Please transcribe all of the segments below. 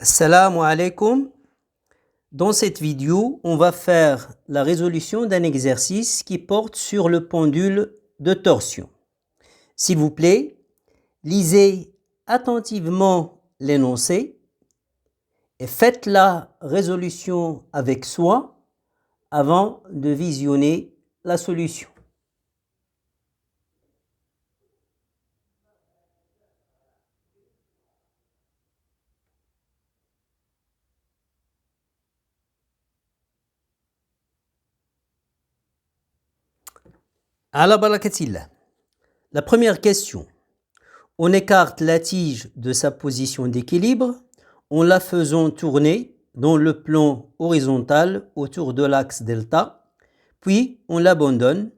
Assalamu alaikum. Dans cette vidéo, on va faire la résolution d'un exercice qui porte sur le pendule de torsion. S'il vous plaît, lisez attentivement l'énoncé et faites la résolution avec soin avant de visionner la solution. Ala barakatillah. La première question. On écarte la tige de sa position d'équilibre en la faisant tourner dans le plan horizontal autour de l'axe delta, puis on l'abandonne,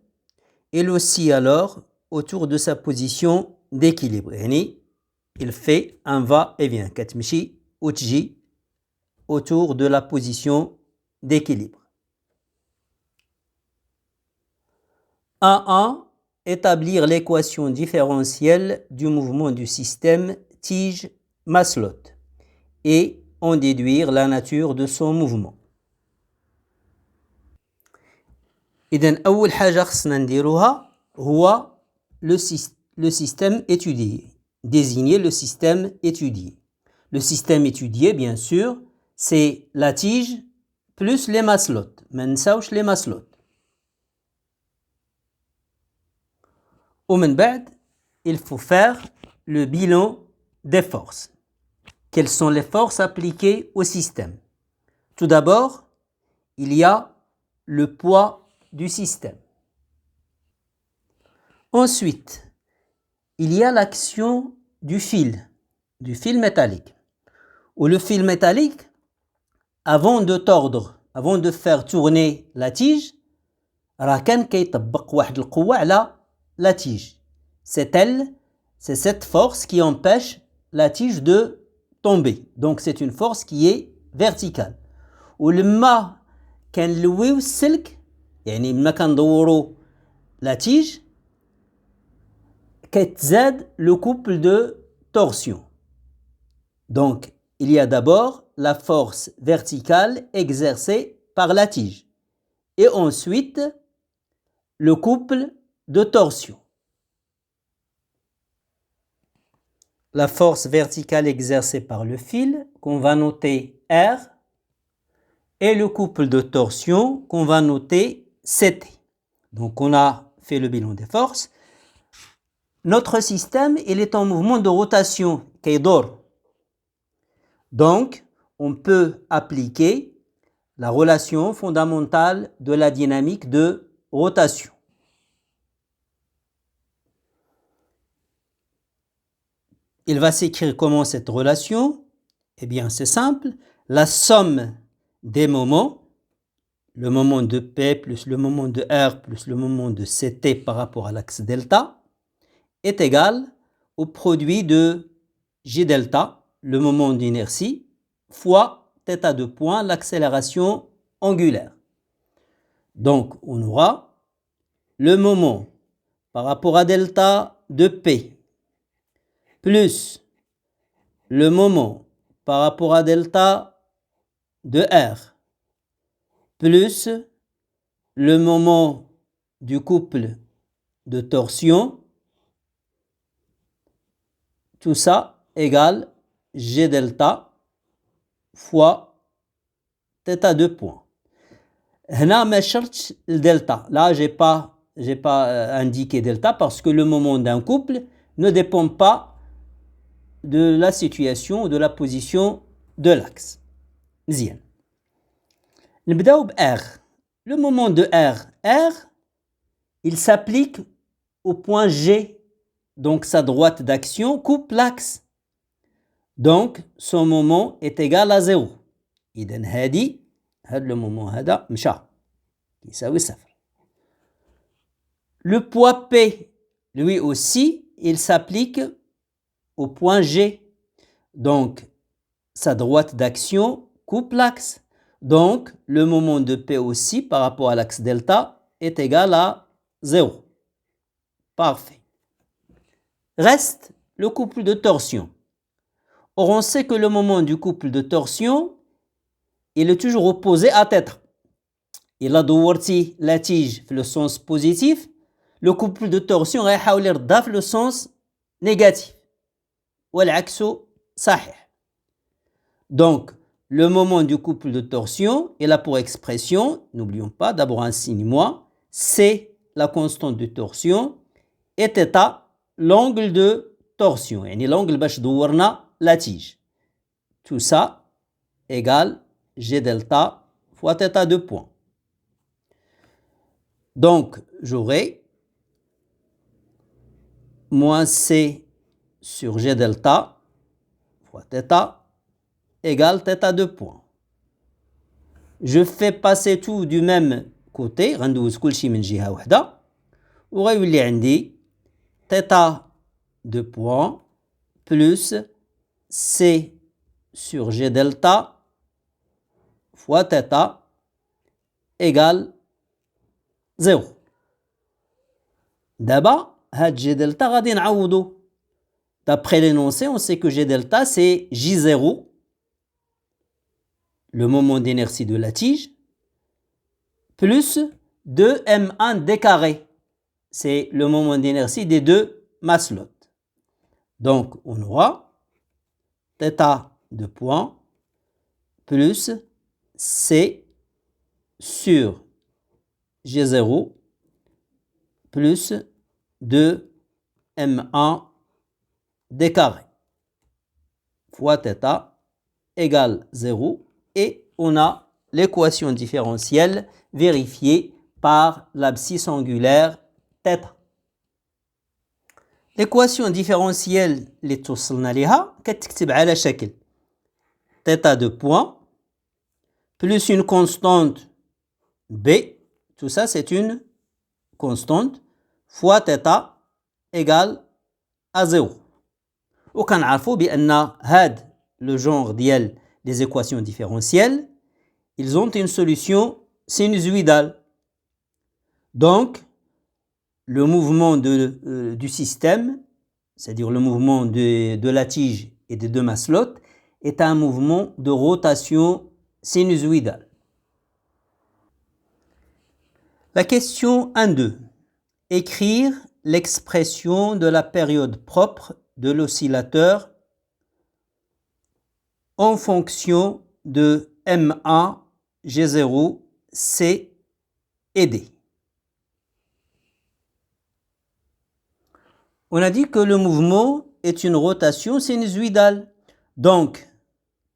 elle aussi alors autour de sa position d'équilibre. Il fait un va-et-vient, katmchi ou tji, autour de la position d'équilibre. 1. Établir l'équation différentielle du mouvement du système tige-Maslot et en déduire la nature de son mouvement. إذن أول حاجة خصنا نديروها هو le système étudié. Désigner le système étudié. Le système étudié, bien sûr, c'est la tige plus les maslots. ما ننساوش les maslots. ومن بعد, il faut faire le bilan des forces. Quelles sont les forces appliquées au système? Tout d'abord, il y a le poids du système. Ensuite, il y a l'action du fil métallique. Ou le fil métallique, avant de tordre, avant de faire tourner la tige, راه كان كيطبق واحد القوة على la tige. C'est cette force qui empêche la tige de tomber. Donc c'est une force qui est verticale. ولما كنلويو السلك يعني لما كندورو la tige كتزاد le couple de torsion. Donc il y a d'abord la force verticale exercée par la tige et ensuite le couple de torsion. La force verticale exercée par le fil, qu'on va noter R, et le couple de torsion, qu'on va noter CT. Donc on a fait le bilan des forces. Notre système, il est en mouvement de rotation, Keydor. Donc, on peut appliquer la relation fondamentale de la dynamique de rotation. Il va s'écrire comment cette relation? Eh bien, c'est simple. La somme des moments, le moment de P plus le moment de R plus le moment de CT par rapport à l'axe delta, est égale au produit de G delta, le moment d'inertie, fois θ de point, l'accélération angulaire. Donc, on aura le moment par rapport à delta de P plus le moment par rapport à delta de R plus le moment du couple de torsion, tout ça égale G delta fois θ de point. هنا ما شرطش الدلتا. Là, j'ai pas indiqué delta parce que le moment d'un couple ne dépend pas de la situation ou de la position de l'axe. مزيان. نبداو R. Le moment de R, il s'applique au point G. Donc sa droite d'action coupe l'axe. Donc son moment est égal à 0. إذن هذا le moment هذا مشى يساوي 0. Le poids P, lui aussi, il s'applique au point G. Donc, sa droite d'action coupe l'axe. Donc, le moment de P aussi par rapport à l'axe delta est égal à 0. Parfait. Reste le couple de torsion. Or, on sait que le moment du couple de torsion, il est toujours opposé à θ. إلا دورتي la tige في le sens positif, le couple de torsion غيحاول يردها في le sens négatif. والعكس صحيح. Donc, le moment du couple de torsion est là pour expression, n'oublions pas, d'abord un signe moins, c'est la constante de torsion, et θ, l'angle de torsion, يعني l'angle باش دورنا la tige. Tout ça égale G delta fois θ de point. Donc, j'aurai moins C sur G delta fois θ égale θ de point. Je fais passer tout du même côté, غندوز كلشي من جهة وحدة وغيولي عندي θ de point plus C sur G delta fois θ égale 0. دابا هاد G delta غادي نعوضو. D'après l'énoncé, on sait que G delta c'est J0, le moment d'inertie de la tige, plus 2m1 d carré. C'est le moment d'inertie des deux maslots. Donc, on aura θ de point plus C sur G0 plus 2m1 d carré fois θ égale 0 et on a l'équation différentielle vérifiée par l'abscisse angulaire θ. L'équation différentielle اللي توصلنا ليها كتكتب على شكل θ de point plus une constante B, tout ça c'est une constante, fois θ égale à 0. وكنعرفوا بأن هاد le genre ديال les équations différentielles, ils ont une solution sinusoïdale. Donc, le mouvement du système, c'est-à-dire le mouvement de la tige et des deux maslots, est un mouvement de rotation sinusoïdale. La question 1.2. Écrire l'expression de la période propre de l'oscillateur en fonction de M1, G0, C et D. On a dit que le mouvement est une rotation sinusoïdale. Donc,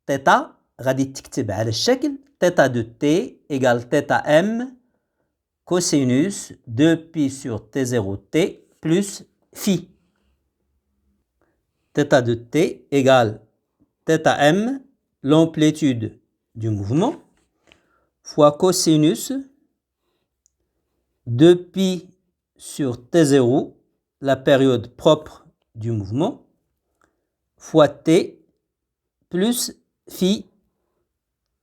θ غادي تكتب على الشكل θ de t égale θm cosinus 2pi sur t0t plus phi. θ de t égale θm, l'amplitude du mouvement, fois cosinus 2pi sur t0, la période propre du mouvement, fois t plus phi,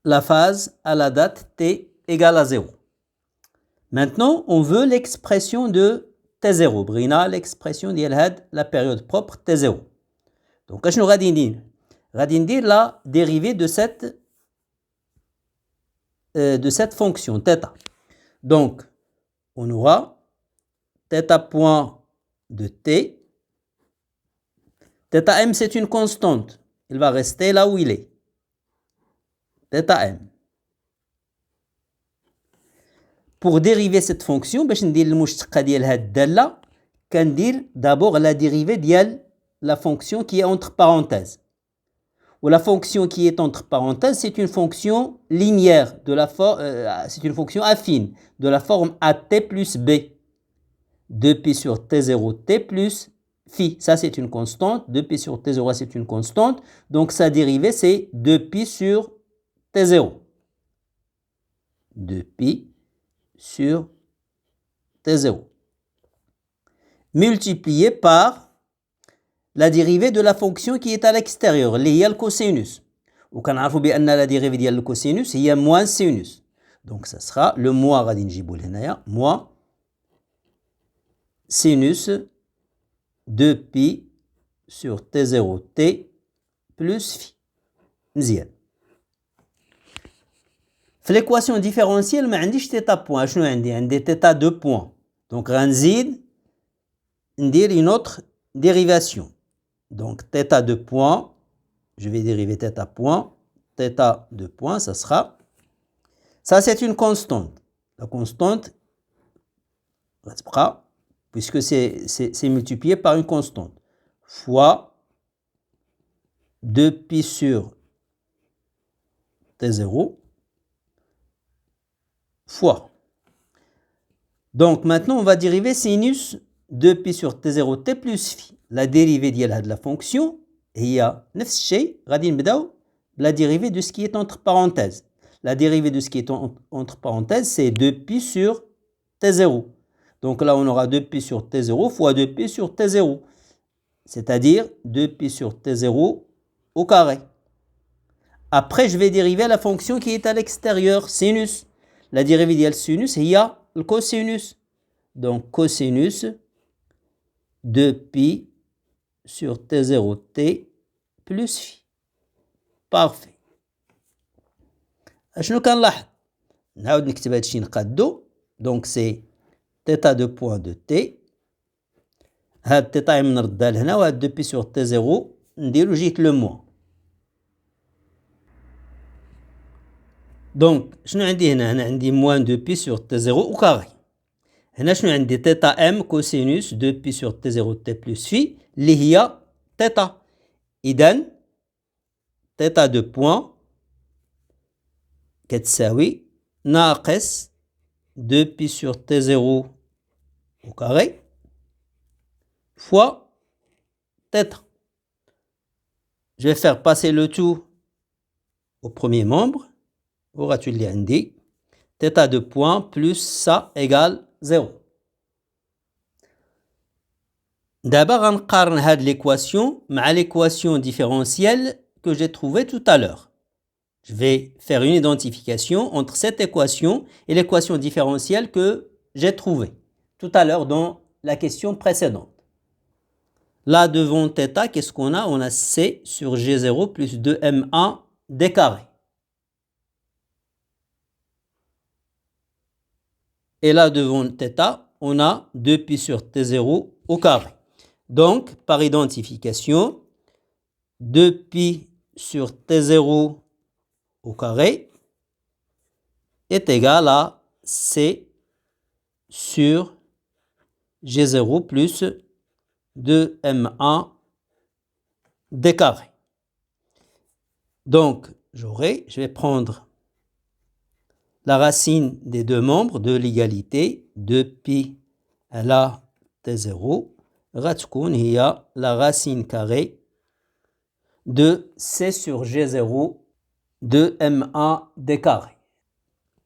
la phase à la date t égale à 0. Maintenant, on veut l'expression de t0. Brina, l'expression de la période propre t0. Donc, qu'est-ce que nous allons dire? Radin dire la dérivée de cette fonction θ. Donc, on aura θ point de t. θm, c'est une constante. Il va rester là où il est. θm. Pour dériver cette fonction, باش ندير المشتقة ديال هاد الدالة كندير d'abord la dérivée ديال la fonction qui est entre parenthèses. Ou la fonction qui est entre parenthèses, c'est une fonction linéaire, c'est une fonction affine, de la forme at plus b. 2pi sur t0t plus phi. Ça, c'est une constante. 2pi sur t0, c'est une constante. Donc, sa dérivée, c'est 2pi sur t0. 2pi sur t0. Multiplié par la dérivée de la fonction qui est à l'extérieur, اللي هي الcosinus. وكنعرفوا بأن la dérivée ديال الcosinus هي moins sinus. Donc ça sera le moins غادي نجيبو لهنايا moins sinus 2pi sur t0t plus phi. مزيان. في l'équation différentielle ما عنديش θ point. شنو عندي θ 2 points. Donc غنزيد ندير une autre dérivation. Donc θ 2 points, je vais dériver θ point. θ 2 points, ça sera... Ça, c'est une constante. La constante, puisque c'est multiplié par une constante, fois 2π sur T0, fois. Donc maintenant, on va dériver sinus 2π sur T0 T plus phi. La dérivée de la fonction, هي نفس الشيء. غادي نبداو la dérivée de ce qui est entre parenthèses. La dérivée de ce qui est entre parenthèses, c'est 2π sur T0. Donc là, on aura 2π sur T0 fois 2π sur T0. C'est-à-dire 2π sur T0 au carré. Après, je vais dériver la fonction qui est à l'extérieur, sinus. La dérivée de sinus, il y a le cosinus. Donc cosinus 2π sur T0t plus phi. Parfait. شنو كنلاحظ؟ نعاود نكتب هادشي نقادو. دونك سي θ دو بوان دو تي. هاد تيتا نردها لهنا وهاد 2 بي سور تي 0 نديرو جهة لو موان. دونك شنو عندي هنا؟ هنا عندي موان 2 بي سور تي 0 او كاري. هنا شنو عندي؟ تيتا ام كوسينوس 2 بي سور تي 0 تي بلس في اللي هي تيتا. إذن تيتا دو بوان كتساوي ناقص 2 بي سور تي 0 au carré fois θ. Je vais faire passer le tout au premier membre. وراتو اللي عندي θ de point plus ça égale 0. D'abord, غنقارن هاد l'équation مع l'équation différentielle que j'ai trouvée tout à l'heure. Je vais faire une identification entre cette équation et l'équation différentielle que j'ai trouvée tout à l'heure dans la question précédente. Là, devant θ, qu'est-ce qu'on a? On a C sur G0 plus 2m1 d carré. Et là, devant θ, on a 2π sur T0 au carré. Donc, par identification, 2π sur T0 au carré est égal à C sur G0 plus 2m1 d carré. Donc, je vais prendre la racine des deux membres de l'égalité, 2π à la T0, غتكون هي la racine carrée de C sur G0 de M1 d carré.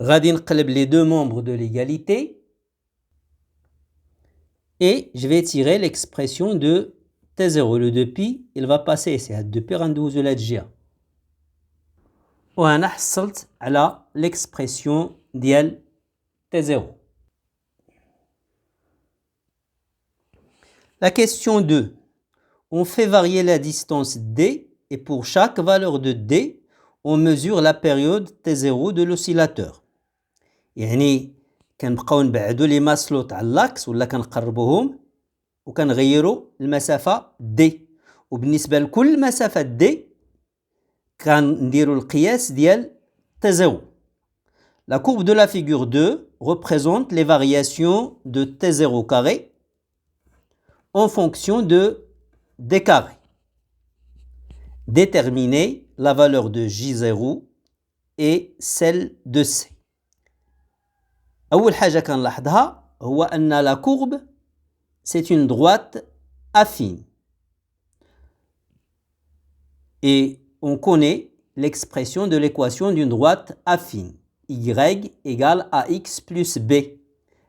غادي نقلب les deux membres de l'égalité et je vais tirer l'expression de T0. Le 2π, il va passer ici. هاد 2π غندوزو لهاد الجهة. وأنا حصلت على l'expression ديال T0. La question 2. On fait varier la distance D et pour chaque valeur de D, on mesure la période T0 de l'oscillateur. يعني كنبقاو نبعدو لي ماسلوط على اللاكس ولا كنقربوهم وكنغيروا المسافة D. وبالنسبة لكل مسافة D كنديروا القياس ديال T0. La courbe de la figure 2 représente les variations de T0 carré en fonction de D carré. Déterminer la valeur de J0 et celle de C. أول حاجة كنلاحظها هو أن la courbe c'est une droite affine. Et on connaît l'expression de l'équation d'une droite affine. Y égale ax plus b.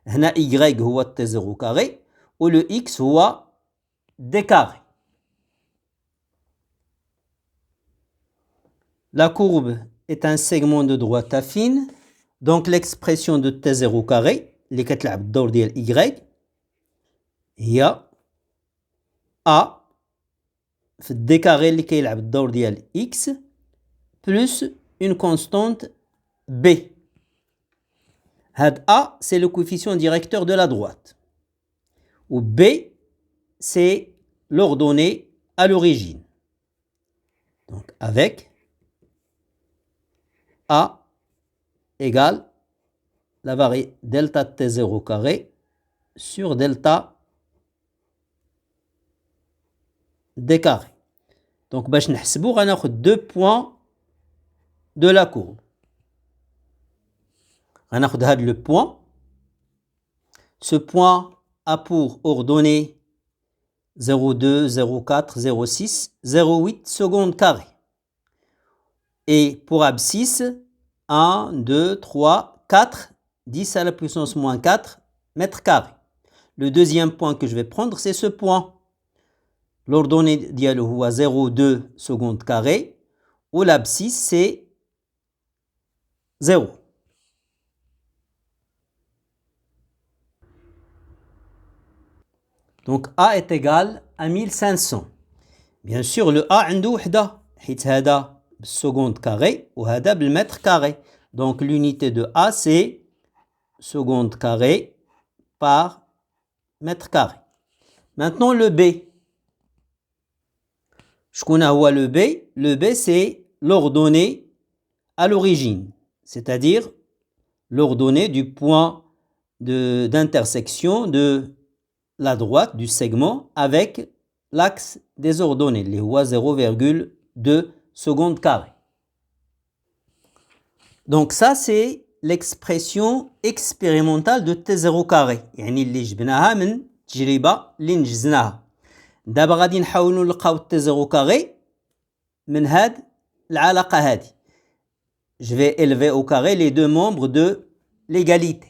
هنا y هو T0 carré و le x هو d carré. La courbe est un segment de droite affine. Donc l'expression de T0 carré اللي كتلعب الدور ديال y هي a في d carré اللي كيلعب الدور ديال x plus une constante b. Had a, c'est le coefficient directeur de la droite. Ou b, c'est l'ordonnée à l'origine. Donc avec a égale la variable delta t0 carré sur delta d carré. Donc باش نحسبو غناخد 2 points de la courbe. غناخد هاد le point. Ce point a pour ordonnée 0,2, 0,4, 0,6, 0,8 secondes carrées. Et pour abscisse, 1, 2, 3, 4, 10 à la puissance moins 4 mètres carrés. Le deuxième point que je vais prendre, c'est ce point. L'ordonnée d'yalo huwa 0,2 secondes carrées, ou l'abscisse, c'est 0. Donc A est égal à 1500. Bien sûr, le A عنده وحدة حيت هذا بالseconde carré وهذا بالmètre carré. Donc l'unité de A c'est seconde carré par mètre carré. Maintenant le B. شكون هو le B? Le B c'est l'ordonnée à l'origine, c'est-à-dire l'ordonnée du point d'intersection de la droite du segment avec l'axe des ordonnées, les 0,2 secondes carrées. Donc ça c'est l'expression expérimentale de T0 carré, يعني اللي جبناها من تجربة اللي نجزناها. دابا غادي نحاولوا نلقاو T0 carré من هاد العلاقة هادي. Je vais élever au carré les deux membres de l'égalité.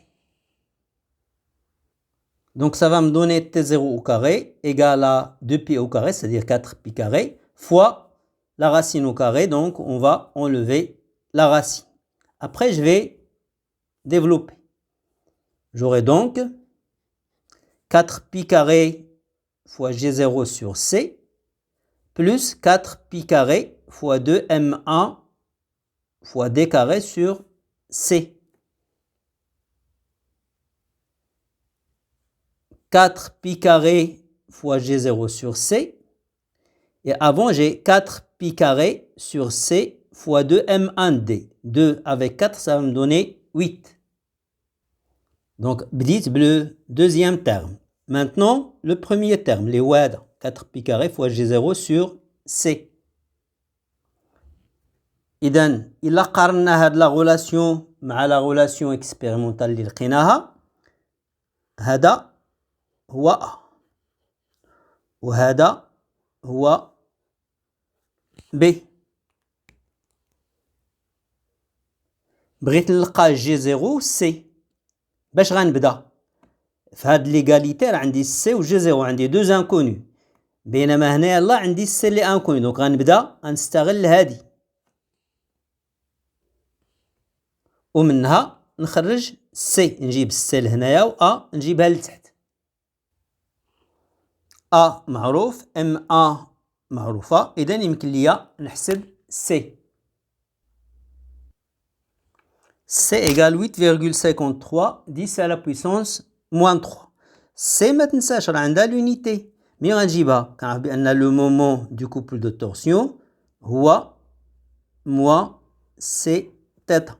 Donc ça va me donner T0 au carré égale à 2pi au carré, c'est-à-dire 4pi carré, fois la racine au carré, donc on va enlever la racine. Après je vais développer. J'aurai donc 4pi carré fois G0 sur C, plus 4pi carré fois 2M1 fois D carré sur C. 4pi carré fois G0 sur C. Et avant, j'ai 4pi carré sur C fois 2M1D. 2 avec 4, ça va me donner 8. Donc, بديت le deuxième terme. Maintenant, le premier terme, les WAD, 4pi carré fois G0 sur C. إذن إلا قارنا هاد لا غولاسيون مع لا غولاسيون اكسبيريمونتال اللي لقيناها، هذا هو A وهذا هو B. بغيت نلقى G0 C. باش غنبدا؟ في هاد ليغاليتي راه عندي C و G0 عندي deux inconnus. بينما هنا يلا عندي C اللي انكوني، دونك غنبدا غنستغل هادي ومنها نخرج C. نجيب C لهنايا و A نجيبها لتحت. A معروف، M1 معروفة، إذا يمكن ليا نحسب C. C égale 8,53 10 à la puissance moins 3. C ما تنساش راه عندها l'unité. مي غنجيبها كنعرف بأن le moment du couple de torsion هو moins C θ.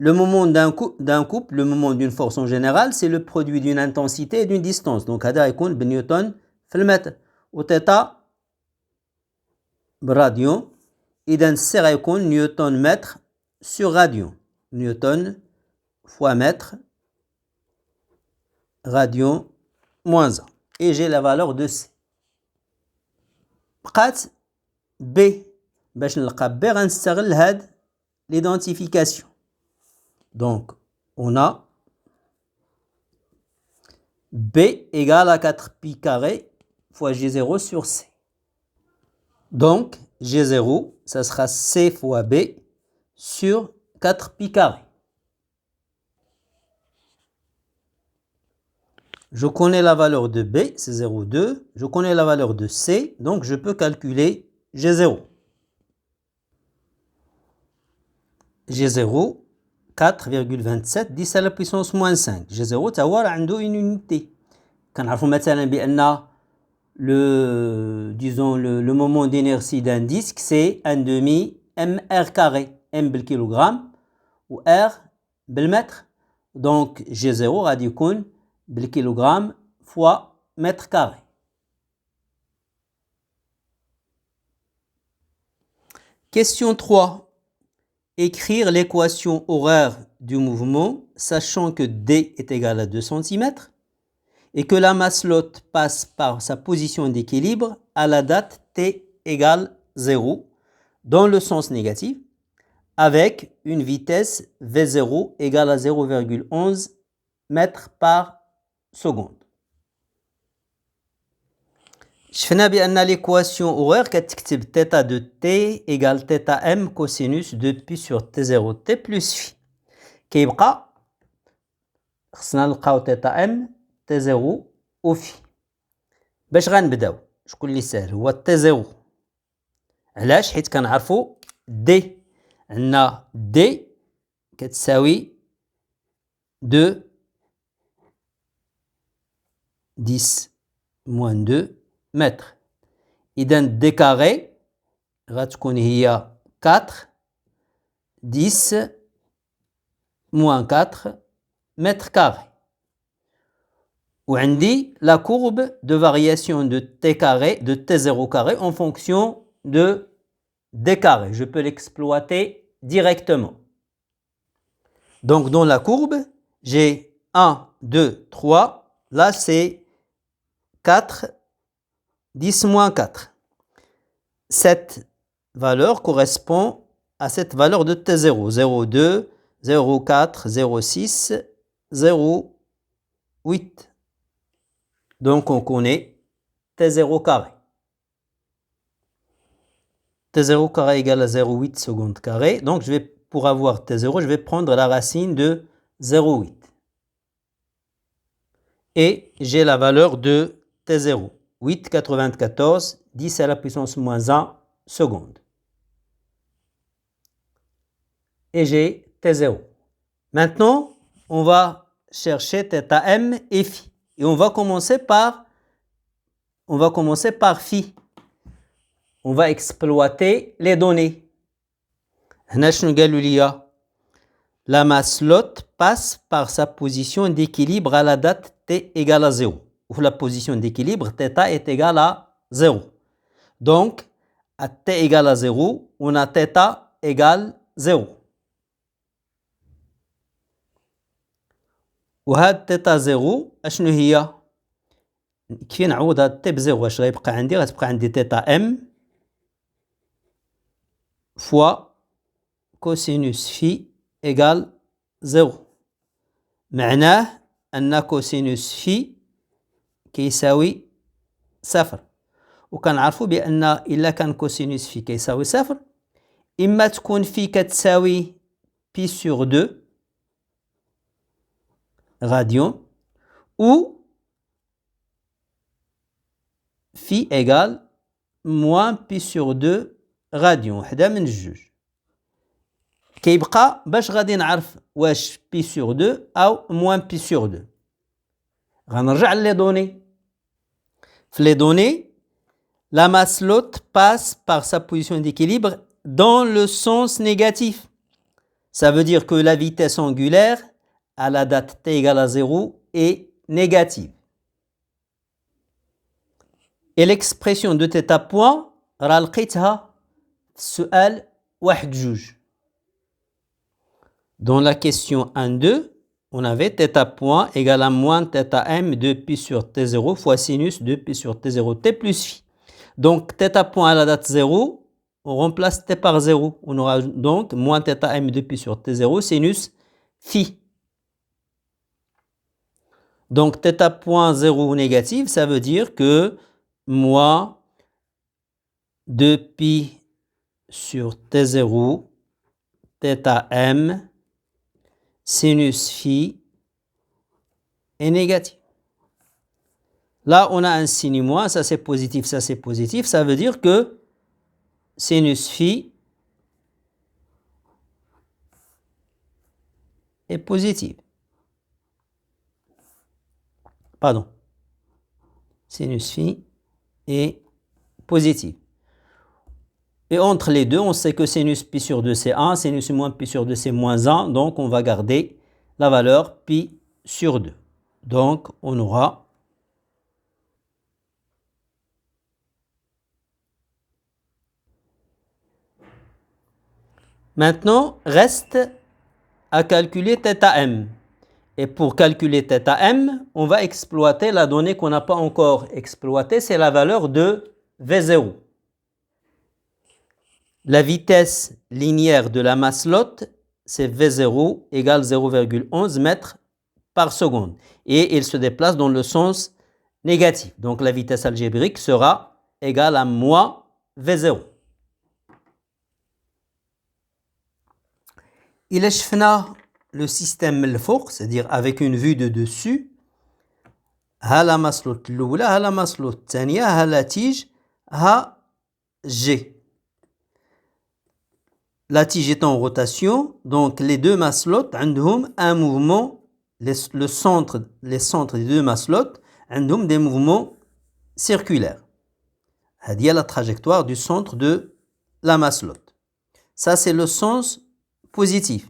Le moment d'un couple, le moment d'une force en général, c'est le produit d'une intensité et d'une distance. Donc هذا يكون بنيوتن في المتر وثيتا بالراديون. إذا C غيكون نيوتن متر sur radion. Newton fois mètre radion moins 1. Et j'ai la valeur de C. بقات B. باش نلقى B غنستغل هاد l'identification. Donc on a B égale à 4pi carré fois G0 sur C. Donc G0, ça sera C fois B sur 4pi carré. Je connais la valeur de B, c'est 0,2. Je connais la valeur de C, donc je peux calculer G0. G0, 4,27, 10 à la puissance moins 5. G0, ça a une unité. Quand on a le moment d'inertie d'un disque, c'est 1 demi mr carré. M bel kilogramme ou R bel mètre. Donc G0 radicon bel kilogramme fois mètre carré. Question 3. Écrire l'équation horaire du mouvement, sachant que D est égal à 2 cm et que la maslotte passe par sa position d'équilibre à la date T égale 0 dans le sens négatif, avec une vitesse V0 égale à 0,11 mètres par seconde. شفنا بأن l'équation horaire كتكتب θ de t égale θ m cosinus de pi sur t0 t plus phi. كيبقى خصنا نلقاو θ m t0 و phi. باش غنبداو شكون اللي ساهل هو t0. علاش؟ حيت كنعرفو d. عندنا d كتساوي 2 10 moins 2 mètres. إذا d carré غتكون هي 4 10 moins 4 mètres carrés. وعندي la courbe de variation de t carré, de t0 carré en fonction de d carré. Je peux l'exploiter directement. Donc dans la courbe, j'ai 1, 2, 3. Là c'est 4, 10 moins 4. Cette valeur correspond à cette valeur de t0. 0,2, 0,4, 0,6, 0,8. Donc on connaît t0 carré. t0 carré égale à 0,8 secondes carré. Donc pour avoir t0, je vais prendre la racine de 0,8. Et j'ai la valeur de t0. 8,94, 10 à la puissance moins 1 seconde. Et j'ai t0. Maintenant, on va chercher θm et phi. Et on va commencer par phi. On va exploiter les données. La maslotte passe par sa position d'équilibre à la date t égale à 0. Ou la position d'équilibre, θ est égale à 0. Donc, à t égale à 0, on a θ égale 0. وهاد θ 0 اشنو هي؟ كيف نعوض هاد t بزيرو واش غيبقى عندي؟ غتبقى عندي θ m fois cosinus phi égale 0. معناه أن كوسينوس في كيساوي صفر. وكنعرفوا بأن إلا كان كوسينوس في كيساوي صفر، إما تكون في كتساوي بي سور 2 غاديون ou phi égale moins pi sur 2 غاديون. وحدة من الجوج. كيبقى باش غادي نعرف واش بي سور 2 أو موان بي سور 2. غنرجع لي دوني. في les données, la maslotte passe par sa position d'équilibre dans le sens négatif. Ça veut dire que la vitesse angulaire à la date t égale à 0 est négative. Et l'expression de θ point, راه لقيتها في السؤال 1-2. Dans la question 1-2, on avait θ point égale à moins θ m de pi sur t0 fois sinus de pi sur t0 t plus phi. Donc θ point à la date 0, on remplace t par 0. On aura donc moins θ m de pi sur t0 sinus phi. Donc θ point 0 négatif, ça veut dire que moins 2 pi sur t0 θ m sinus phi est négatif. Là, on a un signe moins, ça c'est positif, ça c'est positif. Ça veut dire que sinus phi est positif. Pardon. Sinus phi est positif. Et entre les deux, on sait que sinus pi sur 2 c'est 1, sinus moins pi sur 2 c'est moins 1, donc on va garder la valeur pi sur 2. Donc on aura maintenant reste à calculer θm. Et pour calculer θm, on va exploiter la donnée qu'on n'a pas encore exploitée, c'est la valeur de V0. La vitesse linéaire de la masselotte, c'est V0 égale 0,11 mètres par seconde. Et il se déplace dans le sens négatif. Donc la vitesse algébrique sera égale à moins V0. Il a le système الفوق, c'est-à-dire avec une vue de dessus. ها لا مسلوط الأولى ها لا مسلوط الثانية ها لا تيج ها G. La tige est en rotation, donc les deux maslottes ont un mouvement, les centres des deux maslottes ont des mouvements circulaires. C'est la trajectoire du centre de la maslotte. Ça c'est le sens positif.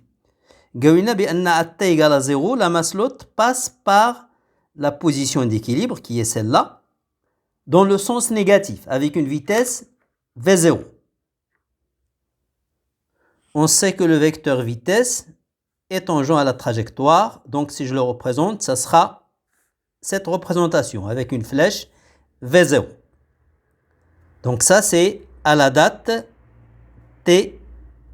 قلنا بأن t égale à 0, la maslotte passe par la position d'équilibre qui est celle-là dans le sens négatif avec une vitesse v0. On sait que le vecteur vitesse est tangent à la trajectoire, donc si je le représente, ça sera cette représentation avec une flèche V0. Donc ça c'est à la date t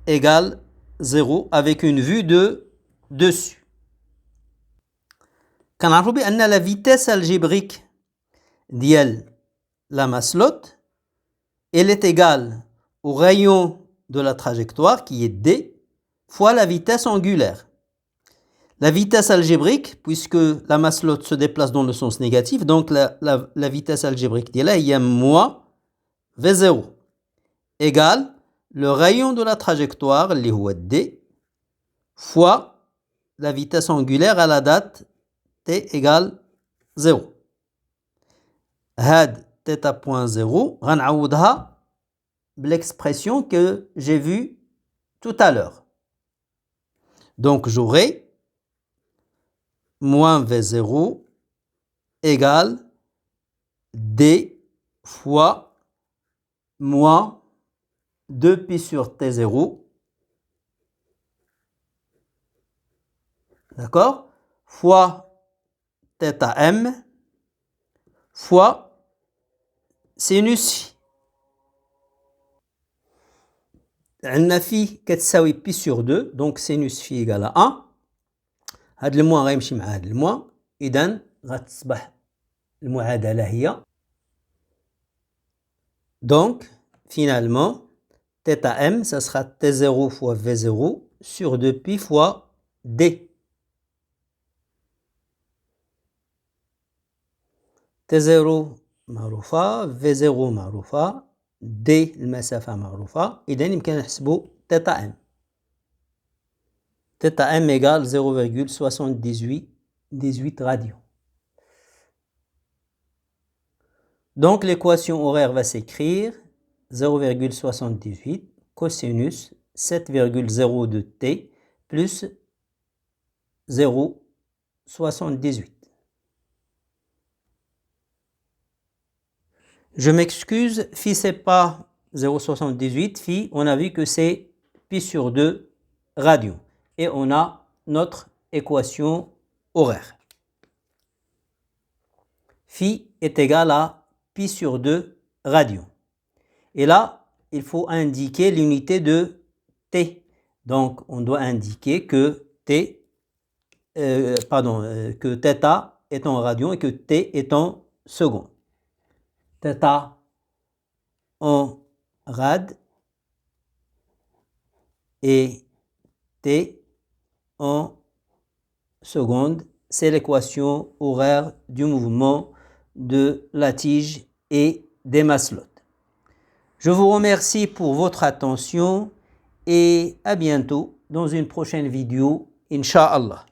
égale 0 avec une vue de dessus. كنعرفوا بأن la vitesse algébrique ديال la maslotte elle est égale au rayon de la trajectoire qui est d fois la vitesse angulaire. La vitesse algébrique, puisque la maslotte se déplace dans le sens négatif, donc la vitesse algébrique d'elle est moins v0 égale le rayon de la trajectoire, اللي هو d, fois la vitesse angulaire à la date t égale 0. هاد θ.0 غنعوضها l'expression que j'ai vue tout à l'heure. Donc j'aurai moins V0 égale D fois moins 2pi sur T0, d'accord, fois θm fois sinus phi. عندنا phi كتساوي pi sur 2, donc sinus phi égale à 1. هاد الموان غيمشي مع هاد الموان، إذن غتصبح المعادلة هي donc finalement θm ça sera T0 fois V0 sur 2pi fois D. T0 معروفة، V0 معروفة، D المسافة معروفة، إذن يمكن نحسبوا θm. θm égale 0,78 radians. Donc l'équation horaire va s'écrire 0,78 cosinus 7,02 t plus 0,78. Je m'excuse, phi c'est pas 0,78, phi on a vu que c'est pi sur 2 radians. Et on a notre équation horaire. Phi est égal à pi sur 2 radians. Et là, il faut indiquer l'unité de t. Donc, on doit indiquer que que θ est en radians et que t est en secondes. θ en rad et t en secondes. C'est l'équation horaire du mouvement de la tige et des maslottes. Je vous remercie pour votre attention et à bientôt dans une prochaine vidéo, Inch'Allah.